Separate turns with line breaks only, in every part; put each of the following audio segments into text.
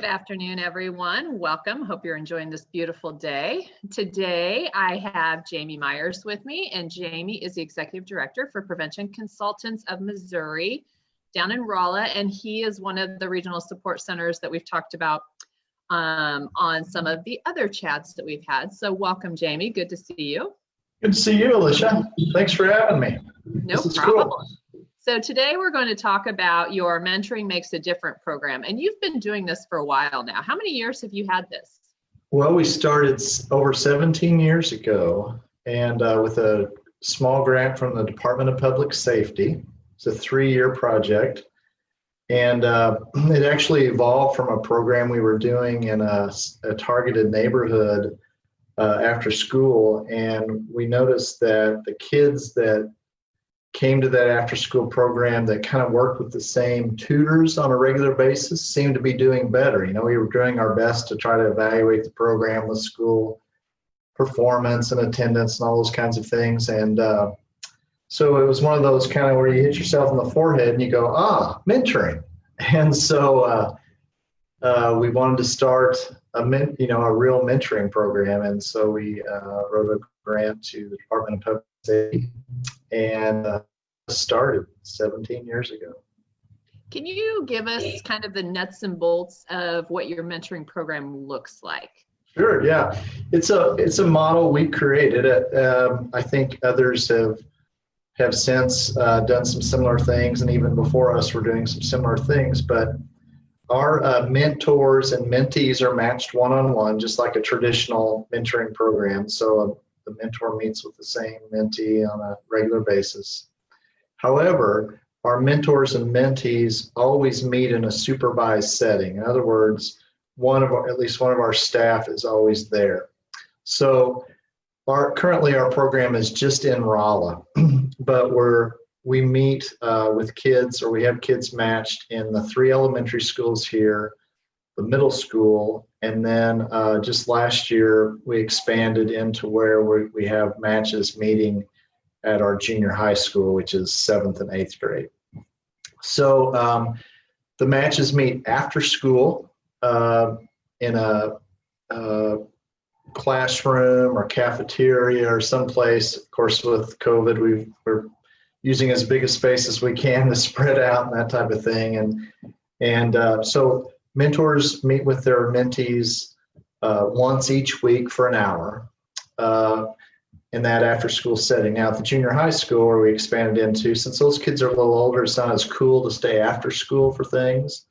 Good afternoon, everyone. Welcome. Hope you're enjoying this beautiful day. Today, I have Jamie Myers with me, and Jamie is the Executive Director for Prevention Consultants of Missouri down in Rolla, and he is one of the regional support centers that we've talked about on some of the other chats that we've had. So welcome, Jamie. Good to see you.
Good to see you, Alicia. Thanks for having me.
No problem. Cool. So today we're going to talk about your Mentoring Makes a Difference program, and you've been doing this for a while now. How many years have you had this?
Well, we started over 17 years ago, and with a small grant from the Department of Public Safety. It's a 3-year project, and it actually evolved from a program we were doing in a targeted neighborhood after school, and we noticed that the kids that came to that after-school program that kind of worked with the same tutors on a regular basis seemed to be doing better. You know, we were doing our best to try to evaluate the program with school performance and attendance and all those kinds of things. And so it was one of those kind of where you hit yourself in the forehead and you go, mentoring. And so we wanted to start a real mentoring program. And so we wrote a grant to the Department of Public Safety and started 17 years ago.
Can you give us kind of the nuts and bolts of what your mentoring program looks like?
Sure, yeah. It's a model we created. I think others have since done some similar things, and even before us were doing some similar things, but our mentors and mentees are matched one-on-one, just like a traditional mentoring program. So the mentor meets with the same mentee on a regular basis. However, our mentors and mentees always meet in a supervised setting. In other words, at least one of our staff is always there. So currently our program is just in Rolla, but we meet with kids, or we have kids matched in the 3 elementary schools here, the middle school, and then just last year we expanded into where we have matches meeting at our junior high school, which is 7th and 8th grade. So the matches meet after school in a classroom or cafeteria or someplace. Of course, with COVID, we're using as big a space as we can to spread out and that type of thing. And so mentors meet with their mentees once each week for an hour in that after-school setting. Now, at the junior high school, where we expanded into, since those kids are a little older, it's not as cool to stay after school for things.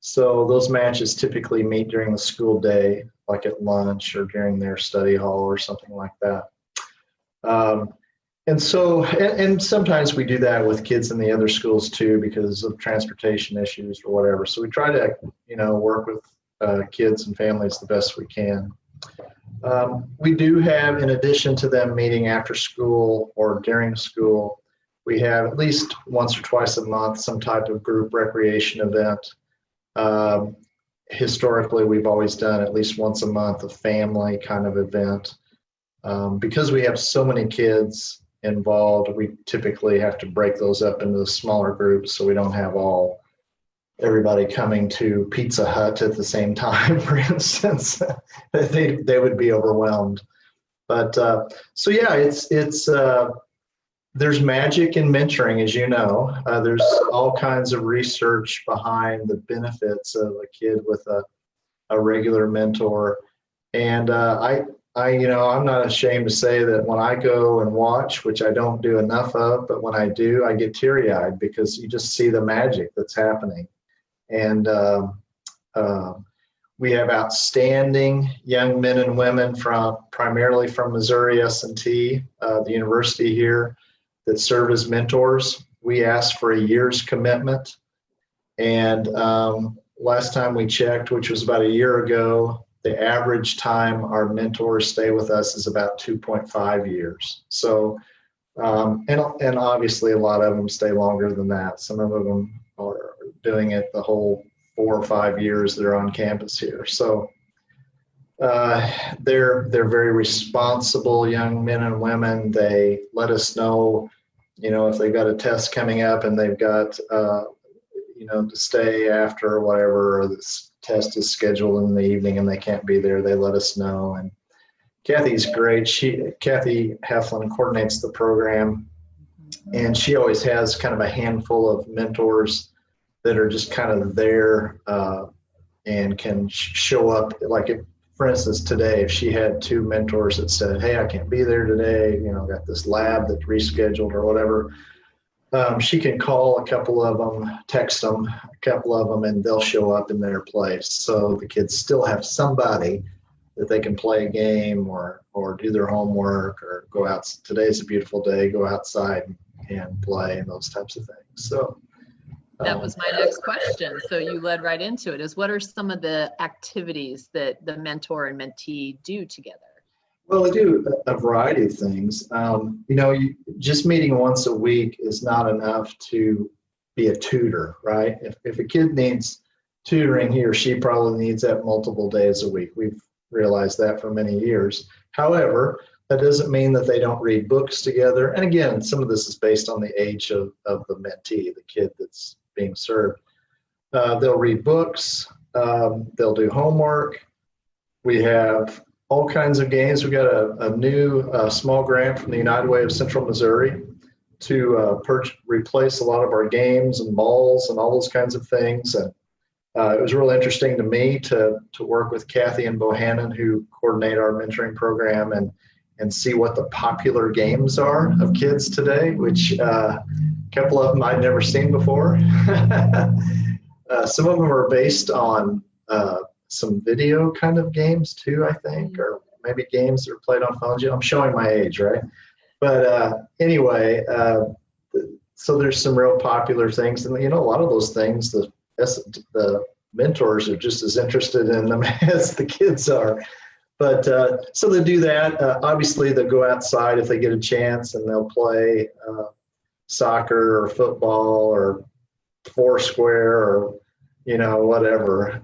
So those matches typically meet during the school day, like at lunch or during their study hall or something like that. And sometimes we do that with kids in the other schools too, because of transportation issues or whatever. So we try to, work with kids and families the best we can. We do have, in addition to them meeting after school or during school, we have at least once or twice a month some type of group recreation event. Historically, we've always done at least once a month a family kind of event. Because we have so many kids involved, we typically have to break those up into smaller groups so we don't have everybody coming to Pizza Hut at the same time, for instance. they would be overwhelmed. But so yeah, it's there's magic in mentoring, as you know. There's all kinds of research behind the benefits of a kid with a regular mentor, and I'm not ashamed to say that when I go and watch, which I don't do enough of, but when I do, I get teary-eyed because you just see the magic that's happening. And we have outstanding young men and women primarily from Missouri S&T, the university here, that serve as mentors. We ask for a year's commitment. And last time we checked, which was about a year ago, the average time our mentors stay with us is about 2.5 years. So, and obviously a lot of them stay longer than that. Some of them are doing it the whole 4 or 5 years they're on campus here. So they're very responsible young men and women. They let us know, if they've got a test coming up and they've got, to stay after or whatever, or this test is scheduled in the evening and they can't be there, they let us know. And Kathy's great. Kathy Heflin coordinates the program, and she always has kind of a handful of mentors that are just kind of there and can show up. Like, if, for instance, today, if she had 2 mentors that said, "Hey, I can't be there today, got this lab that's rescheduled," or whatever, she can call a couple of them, text them a couple of them, and they'll show up in their place. So the kids still have somebody that they can play a game or do their homework or go out. Today's a beautiful day, go outside and play and those types of things. So
that was my next question. So you led right into it. Is what are some of the activities that the mentor and mentee do together?
Well, they do a variety of things. Just meeting once a week is not enough to be a tutor, right? If a kid needs tutoring, he or she probably needs that multiple days a week. We've realized that for many years. However, that doesn't mean that they don't read books together. And again, some of this is based on the age of the mentee, the kid that's being served. They'll read books. They'll do homework. We have all kinds of games. We got a new small grant from the United Way of Central Missouri to replace a lot of our games and balls and all those kinds of things. And it was really interesting to me to work with Kathy and Bohannon, who coordinate our mentoring program, and see what the popular games are of kids today, which a couple of them I'd never seen before. Some of them are based on some video kind of games too, I think, or maybe games that are played on phones. I'm showing my age, right? But anyway, so there's some real popular things. And, a lot of those things, the mentors are just as interested in them as the kids are. But so they do that. Obviously, they'll go outside if they get a chance, and they'll play soccer or football or foursquare or, whatever,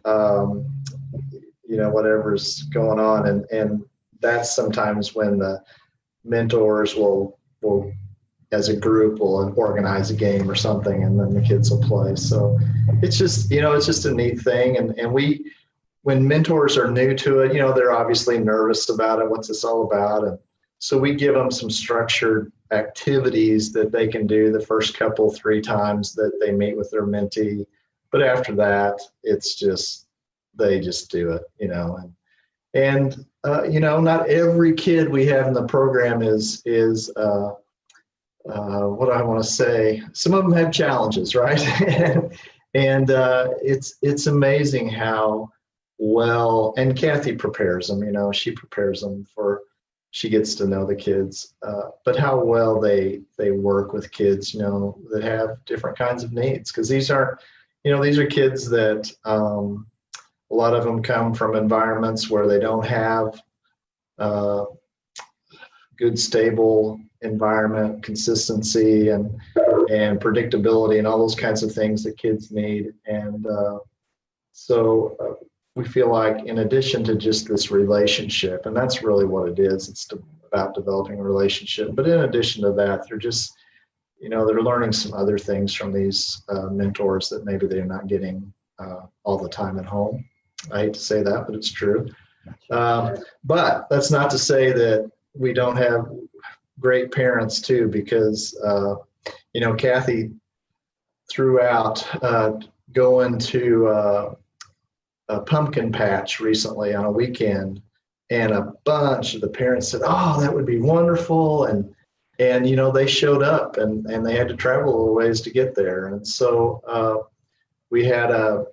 whatever's going on. And that's sometimes when the mentors will as a group will organize a game or something, and then the kids will play. So it's just, it's just a neat thing. And when mentors are new to it, they're obviously nervous about it. What's this all about? And so we give them some structured activities that they can do the first 3 times that they meet with their mentee. But after that, it's just, they just do it, and not every kid we have in the program is what I want to say. Some of them have challenges, right? and it's amazing how well, and Kathy prepares them, she prepares them she gets to know the kids, but how well they work with kids, that have different kinds of needs. Because these are kids that a lot of them come from environments where they don't have good, stable environment, consistency, and predictability, and all those kinds of things that kids need. And so we feel like, in addition to just this relationship, and that's really what it is, it's about developing a relationship. But in addition to that, they're just, they're learning some other things from these mentors that maybe they're not getting all the time at home. I hate to say that, but it's true. But that's not to say that we don't have great parents too, because, Kathy threw out going to a pumpkin patch recently on a weekend, and a bunch of the parents said, "Oh, that would be wonderful." And they showed up, and they had to travel a little ways to get there. And so we had a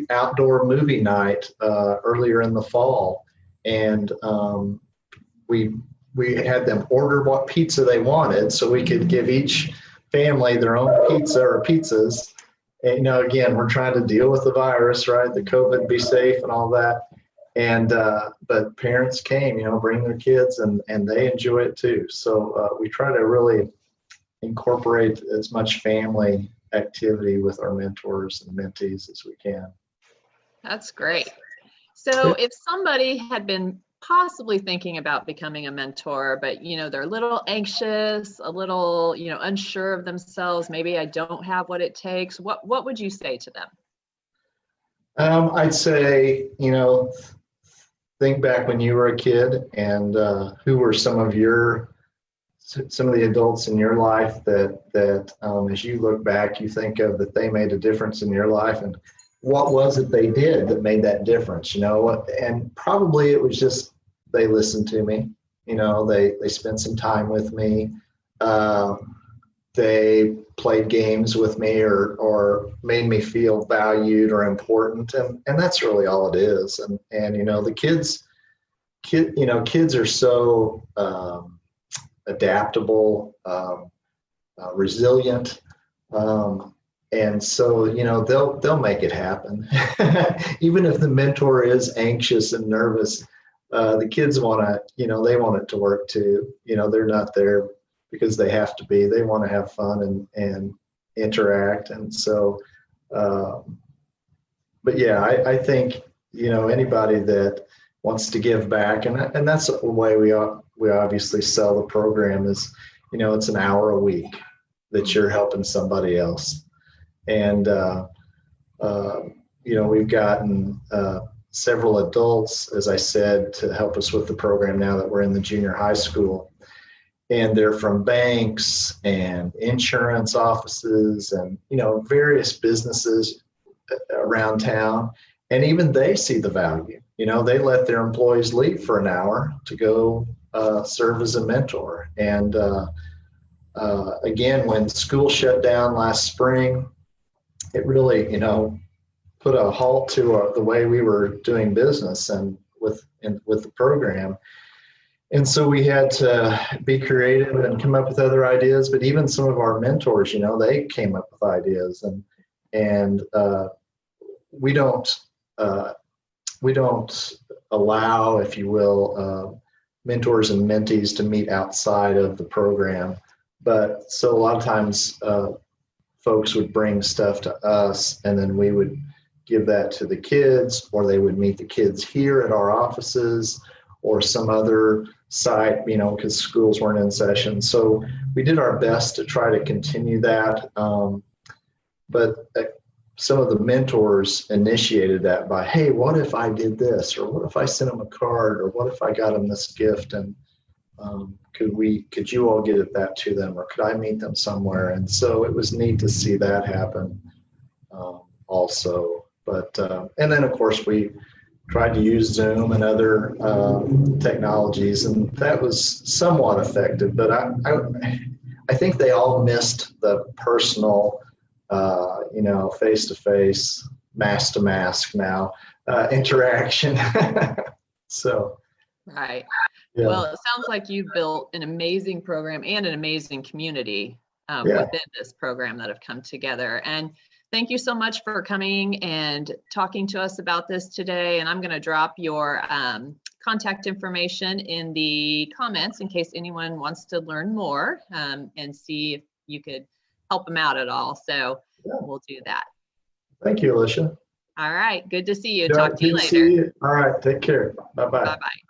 outdoor movie night earlier in the fall, and we had them order what pizza they wanted, so we could give each family their own pizza or pizzas. And, again, we're trying to deal with the virus, right? The COVID, be safe and all that. And but parents came, bring their kids, and they enjoy it too. So we try to really incorporate as much family activity with our mentors and mentees as we can.
That's great. So if somebody had been possibly thinking about becoming a mentor, but they're a little anxious, a little unsure of themselves, maybe I don't have what it takes, what would you say to them?
I'd say, think back when you were a kid and who were some of the adults in your life that as you look back, you think of that they made a difference in your life, and what was it they did that made that difference, and probably it was just they listened to me, they spent some time with me. They played games with me or made me feel valued or important. And that's really all it is. And the kids are so adaptable, resilient. And so, they'll make it happen. Even if the mentor is anxious and nervous, the kids they want it to work too. They're not there because they have to be. They want to have fun and interact. And so, but yeah, I think, anybody that wants to give back, and that's the way we obviously sell the program is, it's an hour a week that you're helping somebody else. And, we've gotten several adults, as I said, to help us with the program now that we're in the junior high school. And they're from banks and insurance offices and, various businesses around town. And even they see the value. They let their employees leave for an hour to go serve as a mentor. And again, when school shut down last spring, it really, put a halt to the way we were doing business and with the program. And so we had to be creative and come up with other ideas. But even some of our mentors, they came up with ideas, and we don't allow, if you will, mentors and mentees to meet outside of the program. But so a lot of times folks would bring stuff to us, and then we would give that to the kids, or they would meet the kids here at our offices or some other site, because schools weren't in session. So we did our best to try to continue that. But some of the mentors initiated that by, hey, what if I did this? Or what if I sent them a card? Or what if I got them this gift? And could you all get that to them? Or could I meet them somewhere? And so it was neat to see that happen also. But, and then of course we tried to use Zoom and other technologies, and that was somewhat effective. But I think they all missed the personal, face-to-face, mask-to-mask now interaction. So.
Right.
Yeah.
Well, it sounds like you've built an amazing program and an amazing community within this program that have come together. And thank you so much for coming and talking to us about this today. And I'm going to drop your contact information in the comments in case anyone wants to learn more and see if you could help them out at all. So we'll do that.
Thank you, Alicia.
All right. Good to see you. Talk to you later.
See you. All right. Take care. Bye-bye.
Bye-bye.